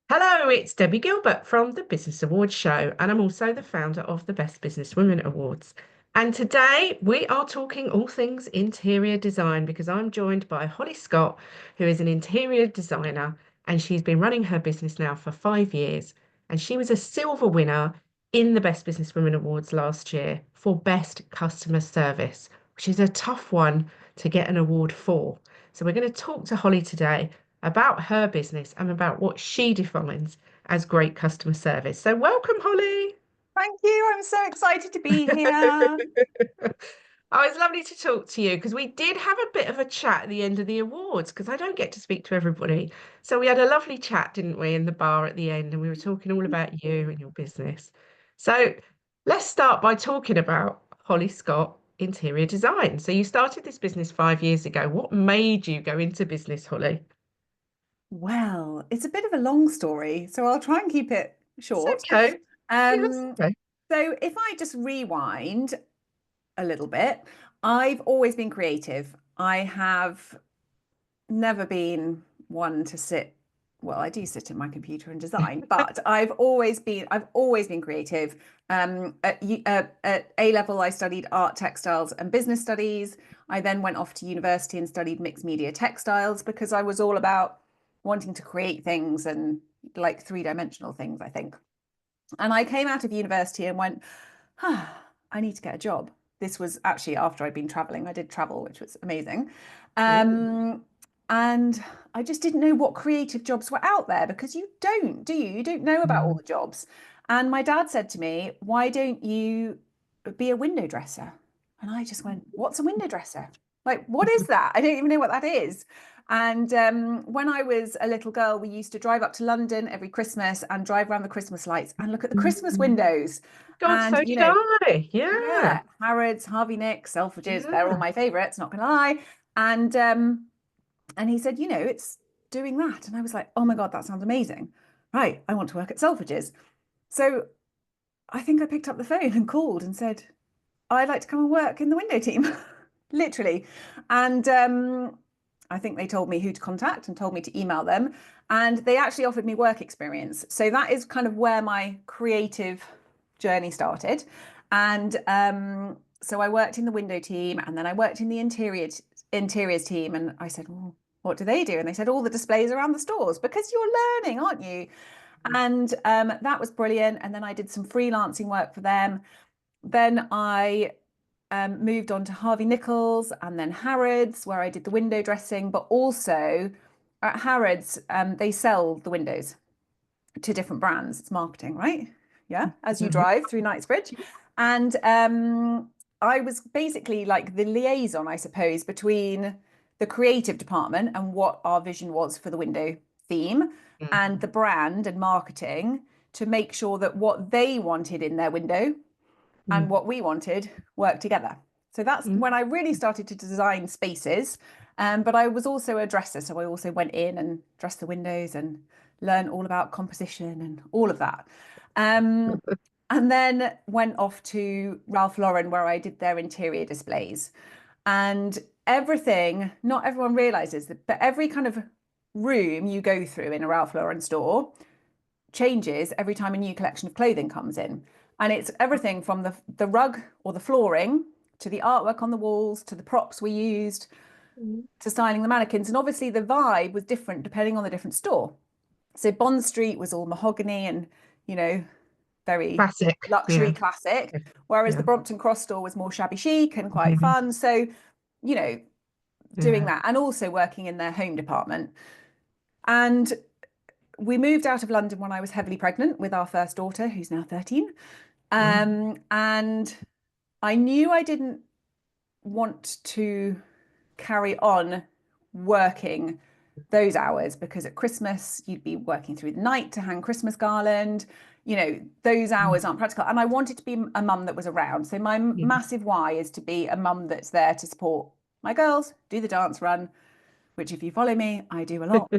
Hello, it's Debbie Gilbert from the Business Awards show, and I'm also the founder of the Best Businesswomen Awards. And today we are talking all things interior design because I'm joined by Holly Scott, who is an interior designer, and she's been running her business now for 5 years. And she was a silver winner in the Best Businesswomen Awards last year for Best Customer Service, which is a tough one to get an award for. So we're going to talk to Holly today about her business and about what she defines as great customer service. So, welcome, Holly. Thank you. I'm so excited to be here. Oh, it's lovely to talk to you because we did have a bit of a chat at the end of the awards because I don't get to speak to everybody. So we had a lovely chat, didn't we, in the bar at the end, and we were talking all about you and your business. So let's start by talking about Holly Scott Interior Design. So you started this business 5 years ago. What made you go into business, Holly? Well, it's a bit of a long story, so I'll try and keep it It's short. okay. Yeah, that's Um, okay. so if I just rewind a little bit, I've always been creative. I have never been one to sit, well, I do sit at my computer and design, but I've always been creative. At A level, I studied art, textiles, and business studies. I then went off to university and studied mixed media textiles because I was all about wanting to create things and like three-dimensional things, I think. And I came out of university and went, I need to get a job. This was actually after I'd been traveling. I did travel, which was amazing. Mm, Um, and I just didn't know what creative jobs were out there because you don't, do you? You don't know about all mm, the jobs. And my dad said to me, why don't you be a window dresser? And I just went, what's a window dresser? Like, what is that? I don't even know what that is. And when I was a little girl, we used to drive up to London every Christmas and drive around the Christmas lights and look at the Christmas mm. windows. God, And, so did I. Yeah. yeah, Harrods, Harvey Nicks, Selfridges, they're all Yeah. my favorites, not gonna lie. And he said, it's doing that. And I was like, oh my God, that sounds amazing. Right, I want to work at Selfridges. So I think I picked up the phone and called and said, I'd like to come and work in the window team, literally. And I think they told me who to contact and told me to email them. And they actually offered me work experience. So that is kind of where my creative journey started. And so I worked in the window team and then I worked in the interiors team. And I said, well, what do they do? And they said, all the displays around the stores because you're learning, aren't you? And that was brilliant. And then I did some freelancing work for them. Then I moved on to Harvey Nichols and then Harrods, where I did the window dressing, but also at Harrods, they sell the windows to different brands. It's marketing, right? Yeah, as you Mhm. drive through Knightsbridge. And I was basically like the liaison, I suppose, between the creative department and what our vision was for the window theme and Mhm. the brand and marketing to make sure that what they wanted in their window and Mhm. what we wanted worked together. So that's Mhm. when I really started to design spaces. But I was also a dresser, so I also went in and dressed the windows and learned all about composition and all of that. Um, and then went off to Ralph Lauren, where I did their interior displays. And everything, not everyone realizes that, but every kind of room you go through in a Ralph Lauren store changes every time a new collection of clothing comes in. And it's everything from the rug or the flooring to the artwork on the walls to the props we used Mhm. to styling the mannequins. And obviously the vibe was different depending on the different store. So Bond Street was all mahogany and, you know, very Classic. luxury Yeah. classic, whereas the Yeah. Brompton Cross store was more shabby chic and quite Mhm. fun. So, you know, doing Yeah. that and also working in their home department. And we moved out of London when I was heavily pregnant with our first daughter, who's now 13. Wow. And I knew I didn't want to carry on working those hours because at Christmas you'd be working through the night to hang Christmas garland. Those hours aren't practical. And I wanted to be a mum that was around. So my Mhm. massive why is to be a mum that's there to support my girls, do the dance run, which if you follow me, I do a lot.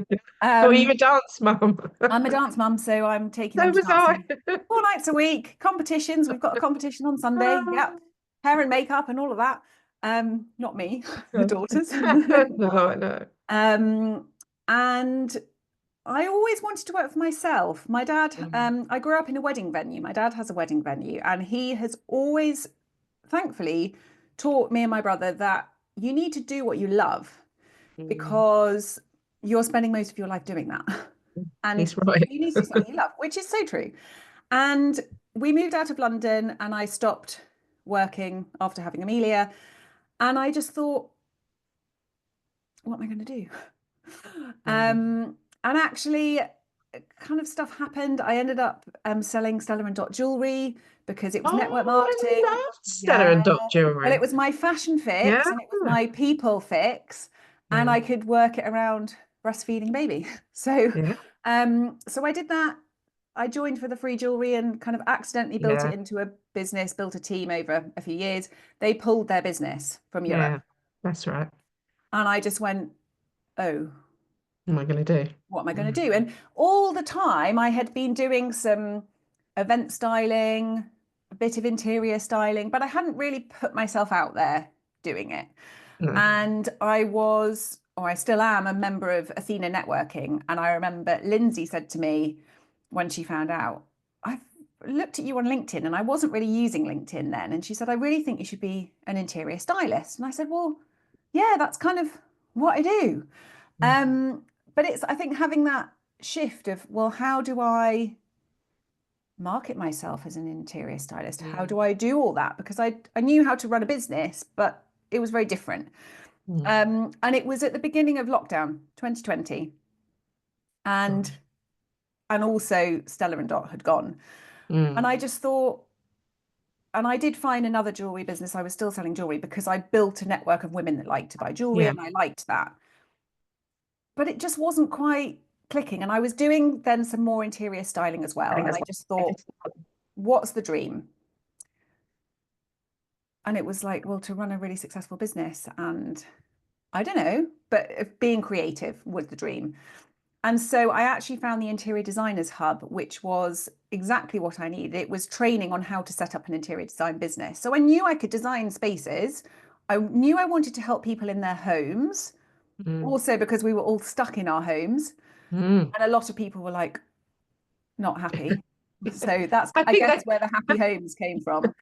Oh, you Um, a dance mum. I'm a dance mum, so I'm taking So them to was I. dancing 4 nights a week. Competitions. We've got a competition on Sunday. Yep. Hair and makeup and all of that. Not me, the daughters. No, I know. Um, and I always wanted to work for myself. My dad, Mm. I grew up in a wedding venue. My dad has a wedding venue, and he has always, thankfully, taught me and my brother that you need to do what you love Mm. because you're spending most of your life doing that. And He's so right. you need to do something you love, which is so true. And we moved out of London and I stopped working after having Amelia. And I just thought, what am I going to do? Mm. And actually, kind of stuff happened. I ended up selling Stella and Dot Jewellery because it was network Oh, I marketing. love Stella Yeah. and Dot Well, it Jewellery. was my fashion Yeah. fix and it was my people fix, and Yeah. I could work it around breastfeeding baby. So, Yeah. so I did that. I joined for the free jewelry and kind of accidentally built it Yeah. into a business, built a team over a few years. They pulled their business from Europe. Yeah. That's right. And I just went, oh, What am I going to do? what am I going Mm. to do? And all the time I had been doing some event styling, a bit of interior styling, but I hadn't really put myself out there doing it. No. And I was, or I still am, a member of Athena Networking. And I remember Lindsay said to me when she found out, I've looked at you on LinkedIn and I wasn't really using LinkedIn then. And she said, I really think you should be an interior stylist. And I said, well, yeah, that's kind of what I do. Mm. But it's, I think, having that shift of, well, how do I market myself as an interior stylist? How Mm. do I do all that? Because I knew how to run a business, but it was very different. Mm. And it was at the beginning of lockdown, 2020, and Gosh. and also Stella and Dot had gone. And Mm. I just thought, and I did find another jewelry business. I was still selling jewelry because I built a network of women that liked to buy jewelry, Yeah. and I liked that. But it just wasn't quite clicking. And I was doing then some more interior styling as well. And I just thought, what's the dream? And it was like, well, to run a really successful business. And I don't know, but being creative was the dream. And so I actually found the Interior Designers Hub, which was exactly what I needed. It was training on how to set up an interior design business. So I knew I could design spaces. I knew I wanted to help people in their homes, Mm. also because we were all stuck in our homes. Mm. And a lot of people were like, not happy. So that's, I I think guess, that. where the happy homes came from.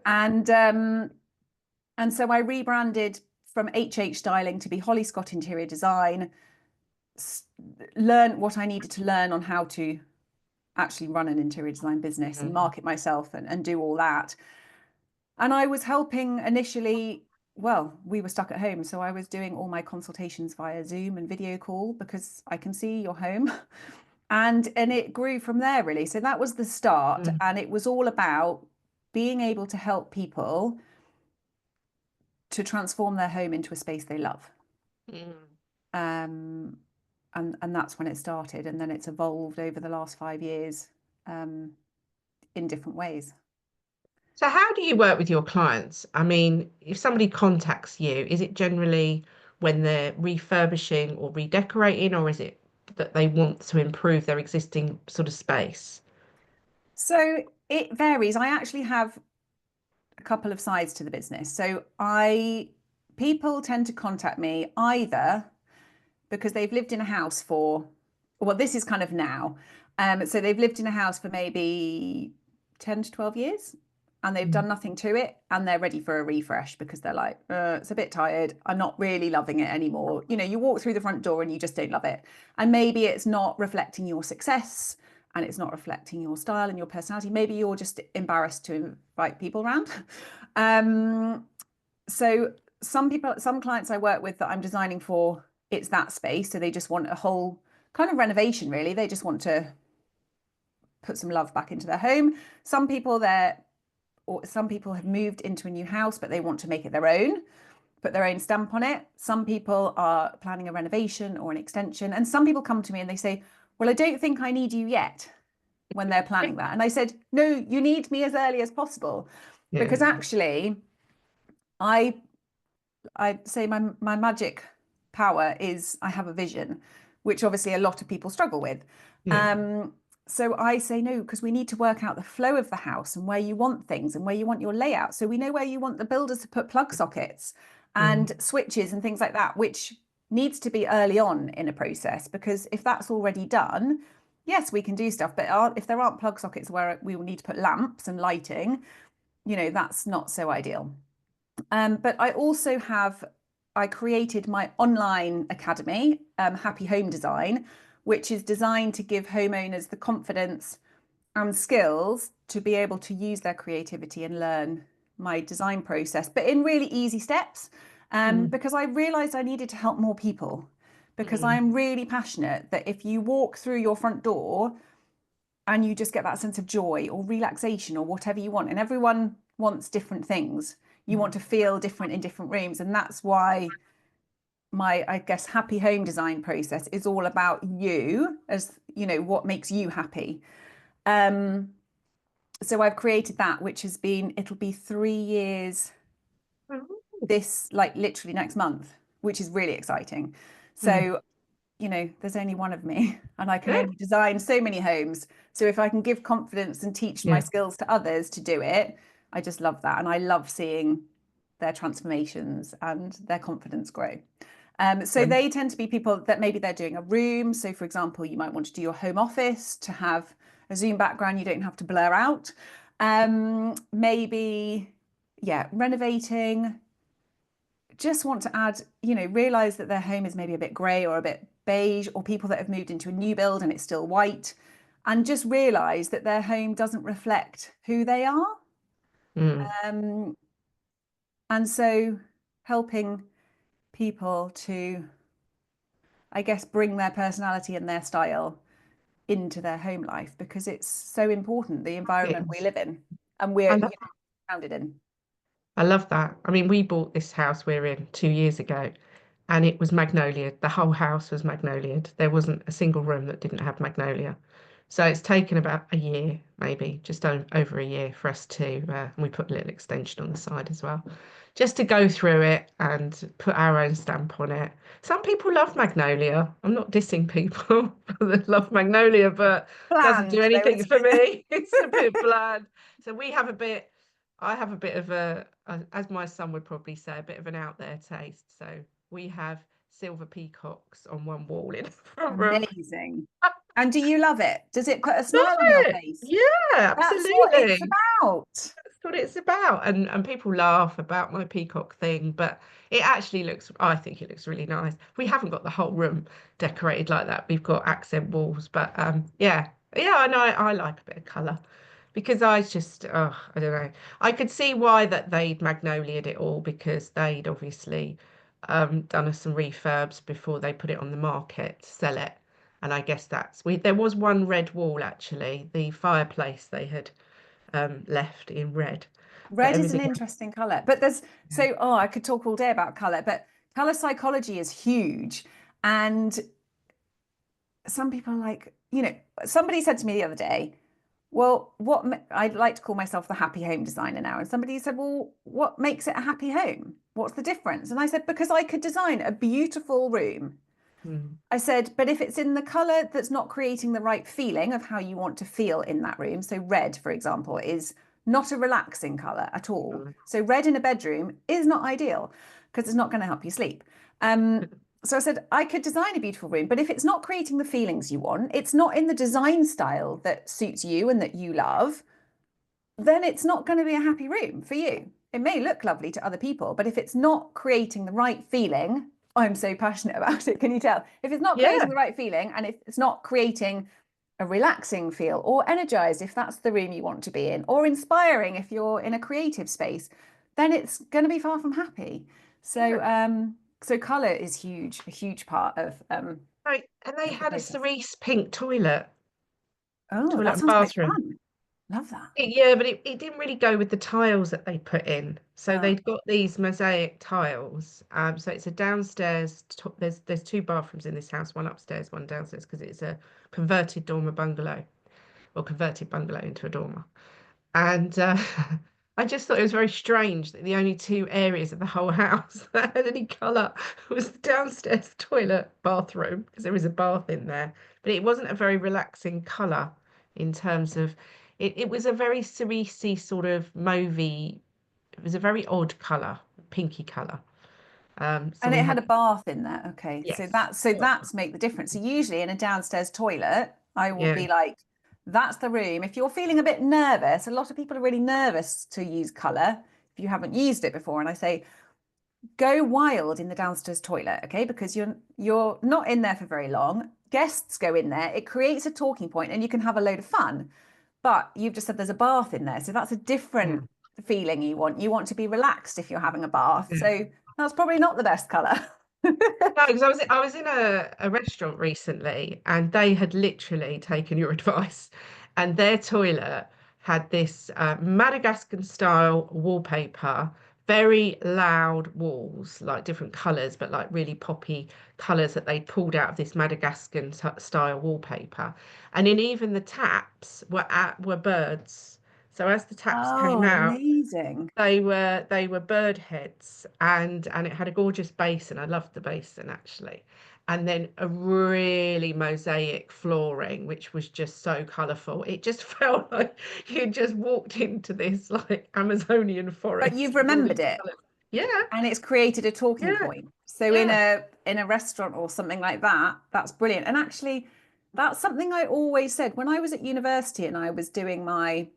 And and so I rebranded from HH Styling to be Holly Scott Interior Design, learn what I needed to learn on how to actually run an interior design business and Mm. market myself and do all that. And I was helping initially, well, we were stuck at home. So I was doing all my consultations via Zoom and video call because I can see your home. And it grew from there really. So that was the start. Mm. And it was all about being able to help people to transform their home into a space they love. Mm. Um, and that's when it started. And then it's evolved over the last 5 years in different ways. So how do you work with your clients? I mean, if somebody contacts you, is it generally when they're refurbishing or redecorating, or is it that they want to improve their existing sort of space? So it varies. I actually have a couple of sides to the business. So people tend to contact me either because they've lived in a house for, well, this is kind of now. So they've lived in a house for maybe 10 to 12 years and they've Mm. done nothing to it and they're ready for a refresh because they're like, it's a bit tired. I'm not really loving it anymore. You know, you walk through the front door and you just don't love it. And maybe it's not reflecting your success and it's not reflecting your style and your personality. Maybe you're just embarrassed to invite people around. Um, so some clients I work with that I'm designing for, it's that space. So they just want a whole kind of renovation, really. They just want to put some love back into their home. Some people or some people have moved into a new house, but they want to make it their own, put their own stamp on it. Some people are planning a renovation or an extension. And some people come to me and they say, well, I don't think I need you yet when they're planning that. And I said, no, you need me as early as possible. Yeah. Because actually, I I say my magic power is I have a vision, which obviously a lot of people struggle with. Yeah. Um, so I say no, because we need to work out the flow of the house and where you want things and where you want your layout. So we know where you want the builders to put plug sockets Mm. and switches and things like that, which needs to be early on in a process, because if that's already done, yes, we can do stuff, but if there aren't plug sockets where we will need to put lamps and lighting, that's not so ideal. But I created my online academy, Happy Home Design, which is designed to give homeowners the confidence and skills to be able to use their creativity and learn my design process, but in really easy steps. Mm, Because I realized I needed to help more people, because mm, I'm really passionate that if you walk through your front door and you just get that sense of joy or relaxation or whatever you want, and everyone wants different things. You want mm. to feel different in different rooms. And that's why my, I guess, happy home design process is all about you, as what makes you happy. Um, so I've created that, which it'll be 3 years Oh, this, like literally next month, which is really exciting. mm. So, there's only one of me and I can only design so many homes. So if I can give confidence and teach my Yeah. skills to others to do it, I just love that. And I love seeing their transformations and their confidence grow. So Um, they tend to be people that maybe they're doing a room. So, for example, you might want to do your home office to have a Zoom background you don't have to blur out. Maybe, yeah, renovating, just want to add, realize that their home is maybe a bit grey or a bit beige, or people that have moved into a new build and it's still white, and just realize that their home doesn't reflect who they are. mm. Um, and so helping people to, I guess, bring their personality and their style into their home life, because it's so important, the environment we Yes. live in and I we're, love founded in. I love that. I mean, we bought this house we're in 2 years ago, and it was magnolia. The whole house was magnolia. There wasn't a single room that didn't have magnolia. So it's taken about a year, maybe just over a year for us to, and we put a little extension on the side as well, just to go through it and put our own stamp on it. Some people love magnolia. I'm not dissing people that love magnolia, but doesn't do Bland, though, anything isn't for it? me. It's a bit bland. So I have a bit of as my son would probably say, a bit of an out there taste. So we have silver peacocks on one wall in the front room. Amazing. And do you love it? Does it put a Love smile on your it. face? Yeah, That's what it's absolutely. about. That's what it's about. And people laugh about my peacock thing, but it actually I think it looks really nice. We haven't got the whole room decorated like that. We've got accent walls, but yeah. Yeah, I know I like a bit of colour because I don't know. I could see why that they'd magnolia'd it all because they'd obviously done us some refurbs before they put it on the market to sell it. And I guess there was one red wall actually, the fireplace they had left in red, but Red is an everything interesting color, but I could talk all day about color, but color psychology is huge. And some people are like, somebody said to me the other day, well, I'd like to call myself the happy home designer now. And somebody said, well, what makes it a happy home? What's the difference? And I said, because I could design a beautiful room. mm, I said, but if it's in the color that's not creating the right feeling of how you want to feel in that room, so red, for example, is not a relaxing color at all. mm, So red in a bedroom is not ideal because it's not going to help you sleep. So I said, I could design a beautiful room, but if it's not creating the feelings you want, it's not in the design style that suits you and that you love, then it's not going to be a happy room for you. It may look lovely to other people, but if it's not creating the right feeling, I'm so passionate about it. Can you tell? If it's not creating yeah, the right feeling and if it's not creating a relaxing feel or energized, if that's the room you want to be in, or inspiring if you're in a creative space, then it's going to be far from happy. yeah. So color is huge, a huge part Right, and they of the had a process. cerise pink Oh, toilet that and sounds quite bathroom. fun. Love that. Yeah, but it didn't really go with the tiles that they put in. So Oh, they'd got these mosaic tiles. So it's a downstairs. There's two bathrooms in this house, one upstairs, one downstairs, because it's a converted dormer bungalow or converted bungalow into a dormer. And I just thought it was very strange that the only two areas of the whole house that had any colour was the downstairs toilet bathroom, because there is a bath in there. But it wasn't a very relaxing colour in terms of it was a very cerise sort of mauvey, it was a very odd colour, pinky colour. So And we it had, had a bath in there. Okay. So yes, that's make the difference. So usually in a downstairs toilet, I will yeah, be like, that's the room. If you're feeling a bit nervous, a lot of people are really nervous to use color if you haven't used it before. And I say, go wild in the downstairs toilet, okay? Because you're not in there for very long. Guests go in there. It creates a talking point and you can have a load of fun. But you've just said there's a bath in there. So that's a yeah. different feeling you want. You want to be relaxed if you're having a bath. Yeah. So that's probably not the best color. No, because I was in a restaurant recently and they had literally taken your advice and their toilet had this Madagascan style wallpaper, very loud walls, like different colours, but like really poppy colours that they pulled out of this Madagascan style wallpaper. And in even the taps were birds. So as the taps came Oh, out, amazing. they were bird heads and it had a gorgeous basin. I loved the basin actually. And then a really mosaic flooring, which was just so colourful. It just felt like you just walked into this like Amazonian But forest you've with all remembered these it colours. Yeah, and it's created a talking yeah, point. So yeah. in a restaurant or something like that, that's brilliant. And actually, that's something I always said when I was at university and I was doing my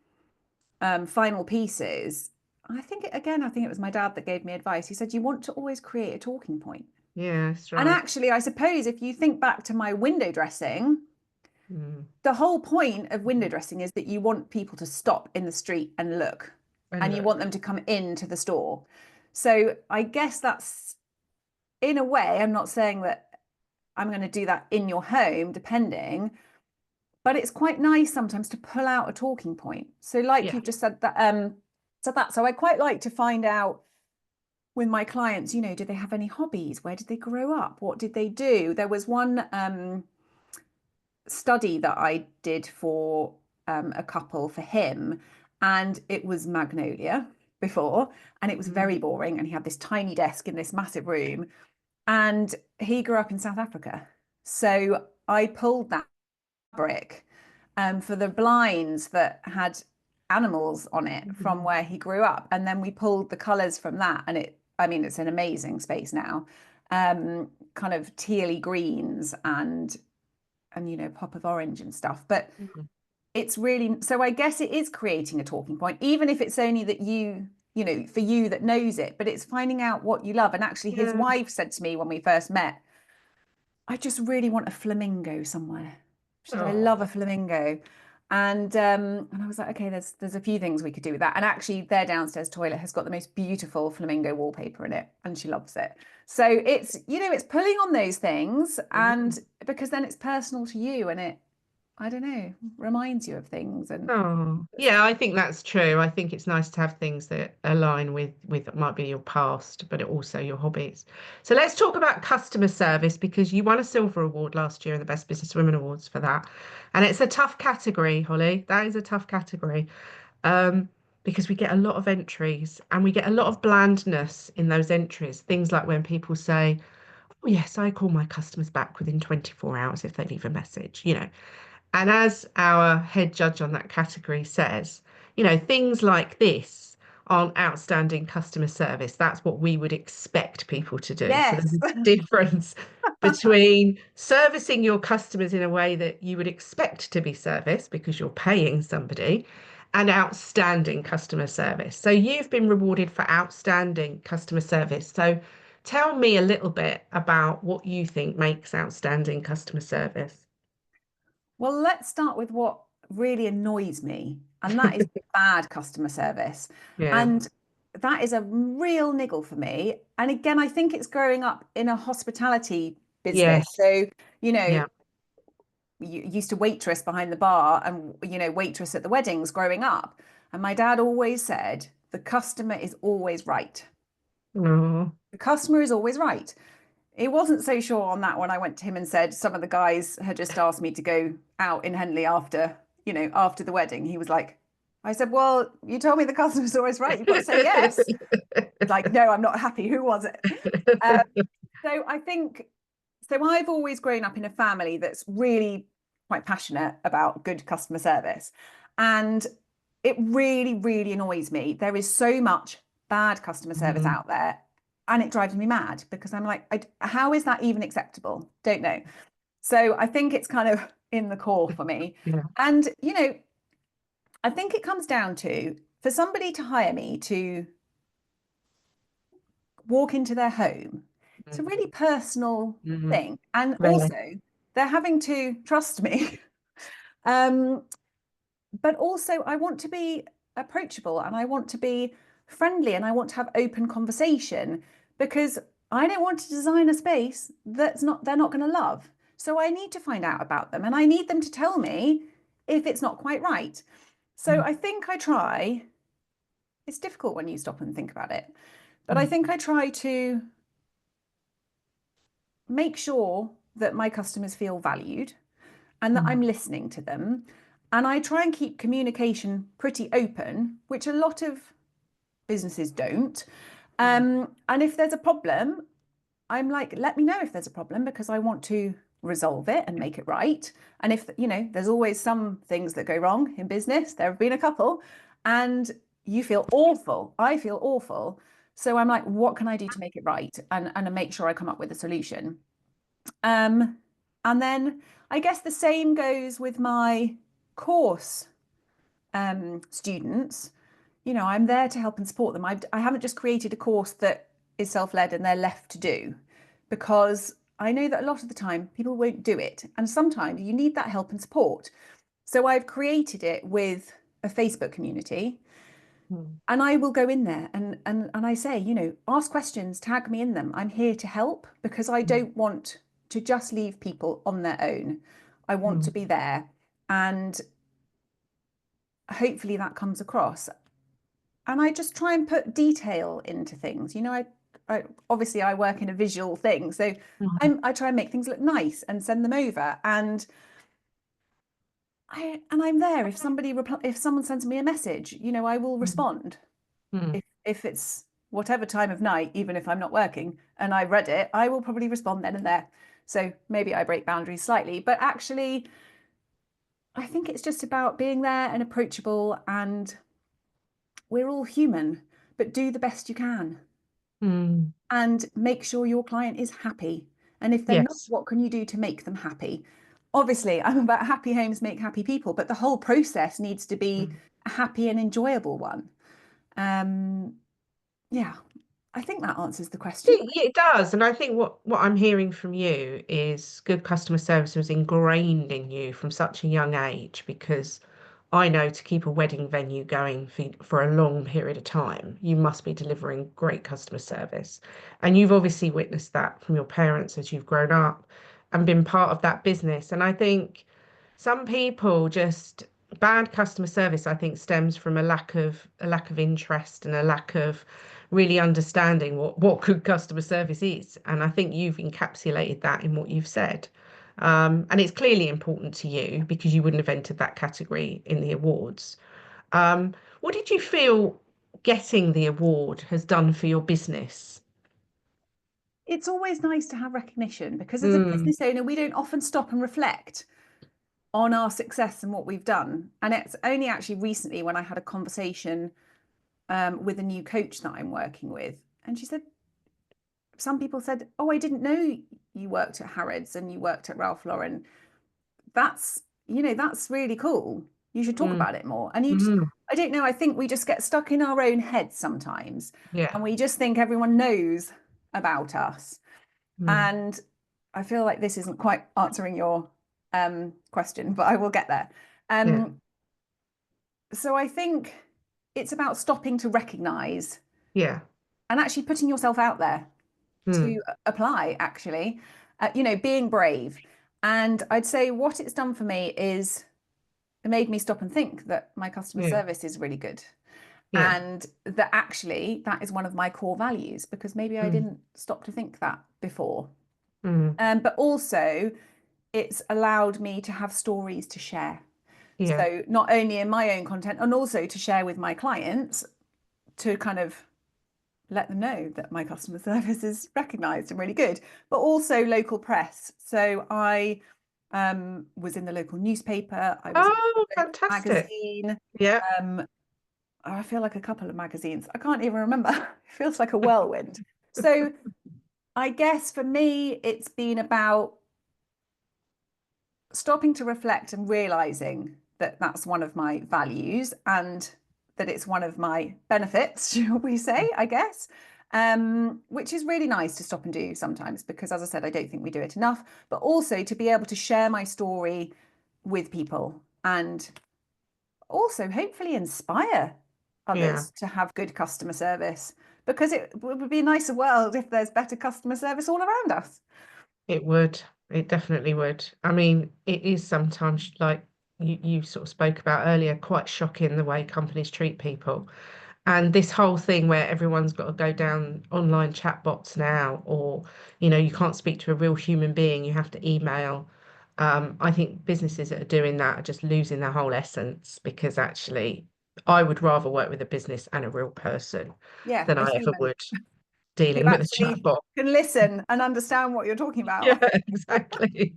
final pieces. I think it was my dad that gave me advice. He said, you want to always create a talking point. Yeah, that's And right. actually, I suppose if you think back to my window dressing, Mm. the whole point of window dressing is that you want people to stop in the street and look, And and you want look, them to come into the store. So I guess that's in a way, I'm not saying that I'm going to do that in your home, depending, but it's quite nice sometimes to pull out a talking point. So, like yeah. you've just said that. So I quite like to find out with my clients, do they have any hobbies? Where did they grow up? What did they do? There was one study that I did for a couple for him, and it was Magnolia before, and it was Mm. very boring. And he had this tiny desk in this massive room, and he grew up in South Africa. So I pulled that fabric for the blinds that had animals on it from Mhm. where he grew up. And then we pulled the colors from that. And I mean, it's an amazing space now. Kind of tealy greens and pop of orange and stuff. But Mhm. it's really, so I guess it is creating a talking point, even if it's only that for you that knows it, but it's finding out what you love. And actually his Yeah. wife said to me when we first met, I just really want a flamingo somewhere. She said, I love a Oh. flamingo. And I was like, okay, there's a few things we could do with that. And actually their downstairs toilet has got the most beautiful flamingo wallpaper in it, and she loves it. So it's pulling on those things, and because then it's personal to you and it, I don't know, reminds you of things. And Oh, yeah, I think that's true. I think it's nice to have things that align with what might be your past, but also your hobbies. So let's talk about customer service because you won a silver award last year in the Best Businesswomen Awards for that. And it's a tough category, Holly. That is a tough category. Because we get a lot of entries and we get a lot of blandness in those entries. Things like when people say, "Oh, yes, I call my customers back within 24 hours if they leave a message." And as our head judge on that category says, things like this aren't outstanding customer service. That's what we would expect people to do. So there's yes. a difference between servicing your customers in a way that you would expect to be serviced because you're paying somebody and outstanding customer service. So you've been rewarded for outstanding customer service. So tell me a little bit about what you think makes outstanding customer service. Well, let's start with what really annoys me, and that is bad customer service. Yeah. And that is a real niggle for me. And again, I think it's growing up in a hospitality business. Yes. So, you know, Yeah. you used to waitress behind the bar and, waitress at the weddings growing up. And my dad always said, the customer is always right. Oh. The customer is always right. He wasn't so sure on that when I went to him and said some of the guys had just asked me to go out in Henley after the wedding. He was like, I said, well, you told me the customer's always right. You've got to say yes. He's like, no, I'm not happy. Who was it? Um, so I think, so I've always grown up in a family that's really quite passionate about good customer service. And it really, really annoys me. There is so much bad customer service Mm, out there. and it drives me mad because I'm like, how is that even acceptable? Don't know. So I think it's kind of in the core for me. Yeah. And, I think it comes down to for somebody to hire me to walk into their home, it's a really personal Mm-hmm. thing. And Really. also, they're having to trust me. um, but also, I want to be approachable and I want to be friendly and I want to have open conversation because I don't want to design a space they're not going to love. So I need to find out about them and I need them to tell me if it's not quite right. So I think I try, it's difficult when you stop and think about it, but I think I try to make sure that my customers feel valued and that I'm listening to them. And I try and keep communication pretty open, which a lot of businesses don't. And if there's a problem, I'm like, let me know if there's a problem because I want to resolve it and make it right. And if, there's always some things that go wrong in business, there have been a couple, and you feel awful. I feel awful. So I'm like, what can I do to make it right? And make sure I come up with a solution. And then I guess the same goes with my course students. I'm there to help and support them. I haven't just created a course that is self-led and they're left to do because I know that a lot of the time people won't do it. And sometimes you need that help and support. So I've created it with a Facebook community and I will go in there and I say, ask questions, tag me in them. I'm here to help because I don't want to just leave people on their own. I want to be there. And hopefully that comes across. And I just try and put detail into things. I obviously I work in a visual thing, so I try and make things look nice and send them over. And I'm there if if someone sends me a message, I will respond. If it's whatever time of night, even if I'm not working and I've read it, I will probably respond then and there. So maybe I break boundaries slightly, but actually, I think it's just about being there and approachable, and we're all human, but do the best you can and make sure your client is happy. And if they're not, Yes. what can you do to make them happy? Obviously, I'm about happy homes make happy people, but the whole process needs to be a happy and enjoyable one. Yeah, I think that answers the question. It does. And I think what I'm hearing from you is good customer service was ingrained in you from such a young age, because I know to keep a wedding venue going for a long period of time, you must be delivering great customer service. And you've obviously witnessed that from your parents as you've grown up and been part of that business. And I think some people just bad customer service, I think, stems from a lack of interest and a lack of really understanding what good customer service is. And I think you've encapsulated that in what you've said. And it's clearly important to you because you wouldn't have entered that category in the awards. What did you feel getting the award has done for your business? It's always nice to have recognition because as a Mm, business owner, we don't often stop and reflect on our success and what we've done. And it's only actually recently when I had a conversation with a new coach that I'm working with. And she said, some people said, oh, I didn't know you worked at Harrods and you worked at Ralph Lauren. That's really cool. You should talk mm, about it more. And mm, I don't know, I think we just get stuck in our own heads sometimes yeah. and we just think everyone knows about us. Mm, And I feel like this isn't quite answering your question, but I will get there. yeah. So I think it's about stopping to recognize Yeah. and actually putting yourself out there Mm, to apply, actually, being brave. And I'd say what it's done for me is it made me stop and think that my customer yeah. service is really good. Yeah. And that actually that is one of my core values because maybe I Mm, didn't stop to think that before. mm, But also it's allowed me to have stories to share. yeah. So not only in my own content and also to share with my clients to kind of let them know that my customer service is recognized and really good, but also local press. So I was in the local newspaper, I was in Oh, the local fantastic. magazine. Yeah. I feel like a couple of magazines. I can't even remember. It feels like a whirlwind. So I guess for me, it's been about stopping to reflect and realizing that that's one of my values and that it's one of my benefits, shall we say, I guess, which is really nice to stop and do sometimes because, as I said, I don't think we do it enough, but also to be able to share my story with people and also hopefully inspire Yeah, others to have good customer service because it would be a nicer world if there's better customer service all around us. it would. It definitely would. I mean, it is sometimes like you sort of spoke about earlier, quite shocking the way companies treat people. And this whole thing where everyone's got to go down online chatbots now, or, you can't speak to a real human being, you have to email. I think businesses that are doing that are just losing their whole essence because actually, I would rather work with a business and a real person Yeah, than a I ever human would who dealing with a actually chatbot. can listen and understand what you're talking Yeah, about. exactly.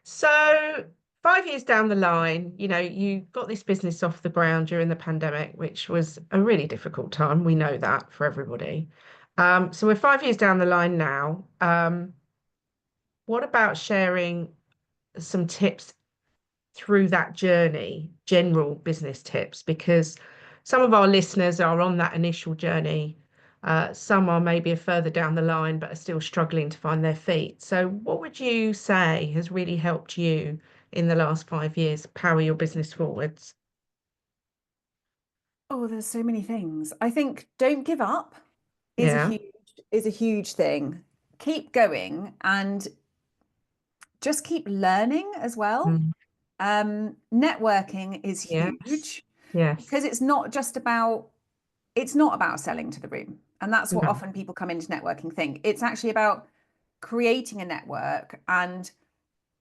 So 5 years down the line, you got this business off the ground during the pandemic, which was a really difficult time. We know that for everybody. So we're 5 years down the line now. What about sharing some tips through that journey, general business tips? Because some of our listeners are on that initial journey. Some are maybe a further down the line, but are still struggling to find their feet. So, what would you say has really helped you in the last 5 years power your business forwards? Oh, there's so many things. I think don't give up Yeah. is a huge thing. Keep going and just keep learning as well. Mm. Networking is Yes. huge Yes. because it's not about selling to the room. And that's what No. often people come into networking think. It's actually about creating a network and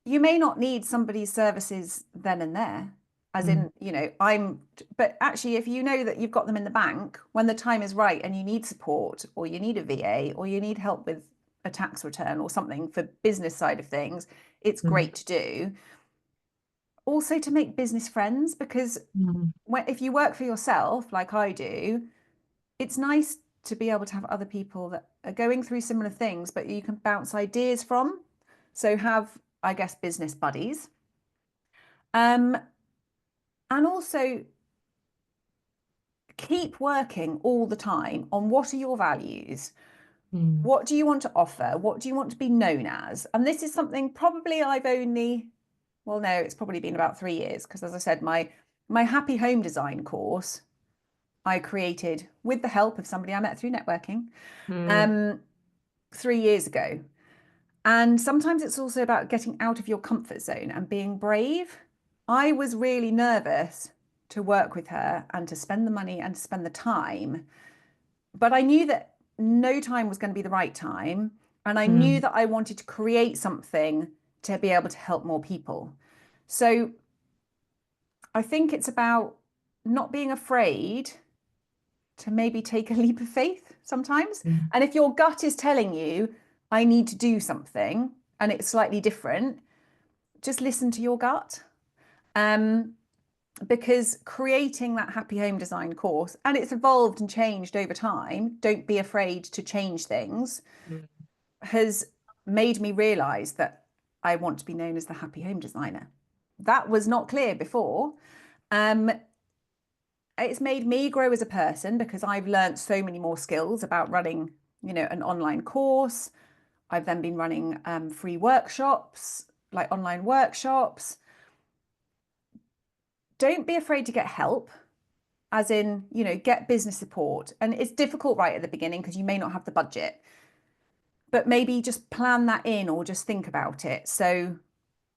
you may not need somebody's services then and there as Mm. in but actually if you know that you've got them in the bank when the time is right and you need support or you need a VA or you need help with a tax return or something for business side of things, it's Mm. great to do. Also to make business friends because Mm. if you work for yourself like I do, it's nice to be able to have other people that are going through similar things but you can bounce ideas from, so have, I guess, business buddies. um and also keep working all the time on what are your values, Mm. what do you want to offer, what do you want to be known as. And this is something probably I've only, well, no, it's probably been about 3 years because, as I said, my happy home design course I created with the help of somebody I met through networking Mm. um 3 years ago. And sometimes it's also about getting out of your comfort zone and being brave. I was really nervous to work with her and to spend the money and to spend the time, but I knew that no time was going to be the right time. And I knew Mm. that I wanted to create something to be able to help more people. So I think it's about not being afraid to maybe take a leap of faith sometimes. Mm. And if your gut is telling you, I need to do something and it's slightly different, just listen to your gut. Um, because creating that happy home design course, and it's evolved and changed over time, don't be afraid to change things, Mm. has made me realize that I want to be known as the happy home designer. That was not clear before. Um, it's made me grow as a person because I've learned so many more skills about running, an online course. I've then been running free workshops, like online workshops. Don't be afraid to get help, as in, get business support. And it's difficult right at the beginning because you may not have the budget, but maybe just plan that in or just think about it. So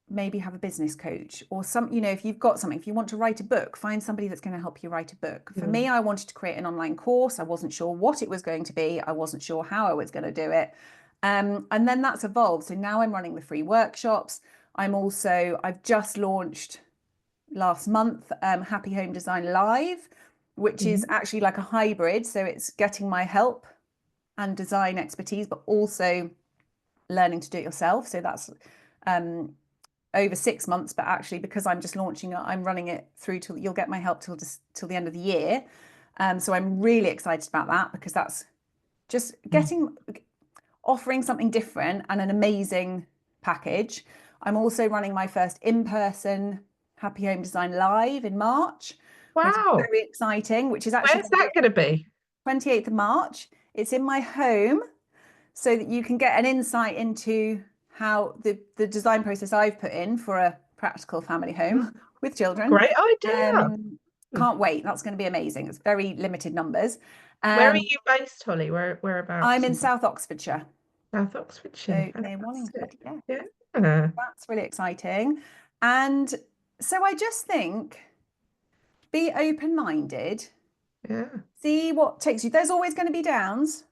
maybe have a business coach or if you've got something, if you want to write a book, find somebody that's going to help you write a book. For me, Mm. I wanted to create an online course. I wasn't sure what it was going to be. I wasn't sure how I was going to do it. And then that's evolved. So now I'm running the free workshops. I've just launched last month, Happy Home Design Live, which is Mm. actually like a hybrid. So it's getting my help and design expertise, but also learning to do it yourself. So that's um, over 6 months, but actually because I'm just launching it, I'm running it through till you'll get my help till the end of the year. So I'm really excited about that because that's just Mm. offering something different and an amazing package. I'm also running my first in-person Happy Home Design Live in March, which is Wow. very exciting, which is actually Where's going to be that going to be? 28th of March. It's in my home so that you can get an insight into how the design process I've put in for a practical family home with children. Great idea. Mm. Can't wait. That's going to be amazing. It's very limited numbers. Where are you based, Holly? I'm Whereabouts? in South Oxfordshire, South Oxfordshire. so near Wallingford. Fantastic. Yeah, Yeah. that's really exciting. And so I just think be open-minded, Yeah. see what takes you. There's always going to be downs.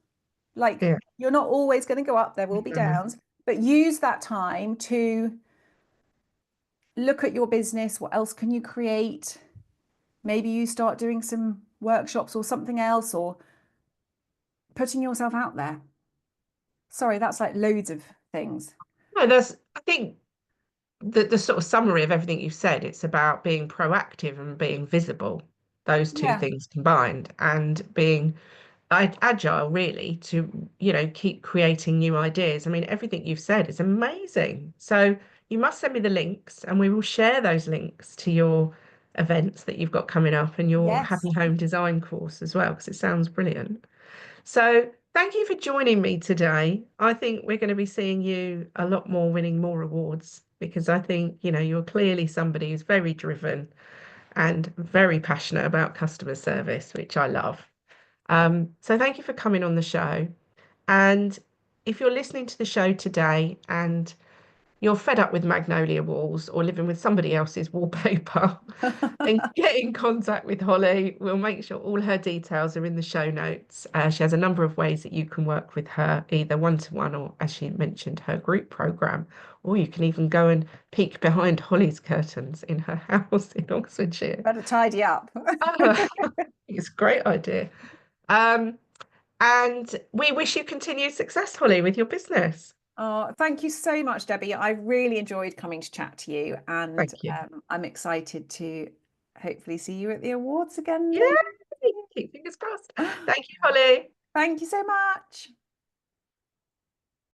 Like Yeah. you're not always going to go up, there will be Mhm. downs, but use that time to look at your business. What else can you create? Maybe you start doing some workshops or something else, or putting yourself out there. Sorry, that's like loads of things. No, I think the sort of summary of everything you've said, it's about being proactive and being visible, those two Yeah. things combined, and being agile really to, keep creating new ideas. I mean, everything you've said is amazing. So you must send me the links and we will share those links to your events that you've got coming up and your Yes. Happy Home Design course as well, because it sounds brilliant. So thank you for joining me today. I think we're going to be seeing you a lot more, winning more awards, because I think, you're clearly somebody who's very driven and very passionate about customer service, which I love. So thank you for coming on the show. And if you're listening to the show today and you're fed up with magnolia walls or living with somebody else's wallpaper, then get in contact with Holly. We'll make sure all her details are in the show notes. She has a number of ways that you can work with her, either one-to-one or, as she mentioned, her group program. Or you can even go and peek behind Holly's curtains in her house in Oxfordshire. Better tidy up. Oh, it's a great idea. Um, and we wish you continued success, Holly, with your business. Oh, thank you so much, Debbie. I really enjoyed coming to chat to you, and Thank you. I'm excited to hopefully see you at the awards again Yeah, later. fingers crossed. Thank you, Holly. Thank you so much.